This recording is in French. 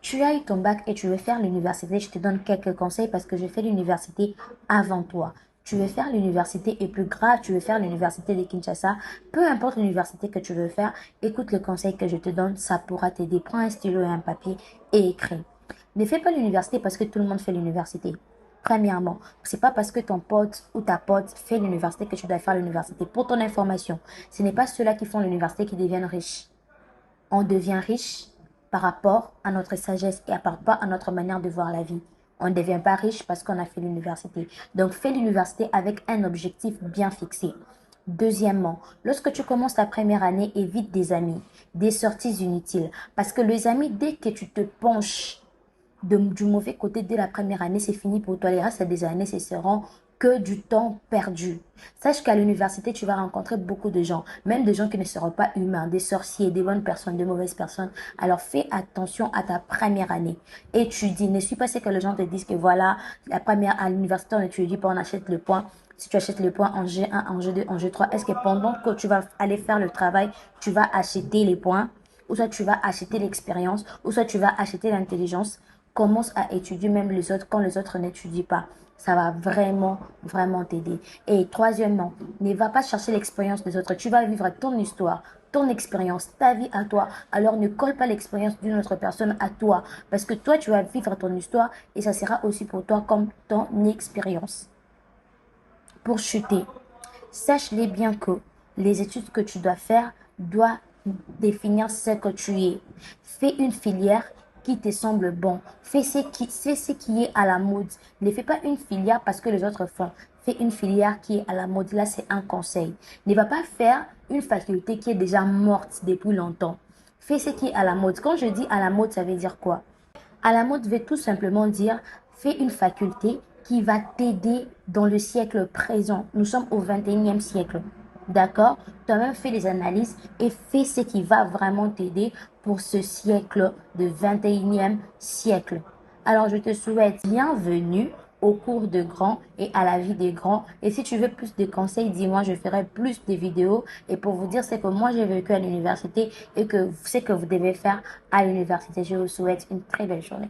Tu as eu ton bac et tu veux faire l'université. Je te donne quelques conseils parce que je fais l'université avant toi. Tu veux faire l'université et plus grave, tu veux faire l'université de Kinshasa. Peu importe l'université que tu veux faire, écoute le conseil que je te donne, ça pourra t'aider. Prends un stylo et un papier et écris. Ne fais pas l'université parce que tout le monde fait l'université. Premièrement, c'est pas parce que ton pote ou ta pote fait l'université que tu dois faire l'université. Pour ton information, ce n'est pas ceux-là qui font l'université qui deviennent riches. On devient riche par rapport à notre sagesse et par rapport à notre manière de voir la vie. On ne devient pas riche parce qu'on a fait l'université. Donc, fais l'université avec un objectif bien fixé. Deuxièmement, lorsque tu commences ta première année, évite des amis, des sorties inutiles. Parce que les amis, dès que tu te penches du mauvais côté dès la première année, c'est fini pour toi. Les restes des années, ce seront que du temps perdu. Sache qu'à l'université, tu vas rencontrer beaucoup de gens, même des gens qui ne seront pas humains, des sorciers, des bonnes personnes, des mauvaises personnes. Alors fais attention à ta première année. Étudie. Ne suis pas ce que les gens te disent que voilà, la première à l'université, on n'étudie pas, on achète le point. Si tu achètes le point en G1, en G2, en G3, est-ce que pendant que tu vas aller faire le travail, tu vas acheter les points, ou soit tu vas acheter l'expérience, ou soit tu vas acheter l'intelligence? Commence à étudier même les autres quand les autres n'étudient pas. Ça va vraiment, vraiment t'aider. Et troisièmement, ne va pas chercher l'expérience des autres. Tu vas vivre ton histoire, ton expérience, ta vie à toi. Alors ne colle pas l'expérience d'une autre personne à toi. Parce que toi, tu vas vivre ton histoire et ça sera aussi pour toi comme ton expérience. Pour chuter, sache-les bien que les études que tu dois faire doivent définir ce que tu es. Fais une filière qui te semble bon. Fais ce qui est à la mode. Ne fais pas une filière parce que les autres font. Fais une filière qui est à la mode. Là, c'est un conseil. Ne va pas faire une faculté qui est déjà morte depuis longtemps. Fais ce qui est à la mode. Quand je dis à la mode, ça veut dire quoi? À la mode veut tout simplement dire fais une faculté qui va t'aider dans le siècle présent. Nous sommes au 21e siècle. D'accord? Toi-même fais des analyses et fais ce qui va vraiment t'aider pour ce siècle de 21e siècle. Alors je te souhaite bienvenue au cours de grands et à la vie des grands. Et si tu veux plus de conseils, dis-moi, je ferai plus de vidéos. Et pour vous dire ce que moi j'ai vécu à l'université et que ce que vous devez faire à l'université, je vous souhaite une très belle journée.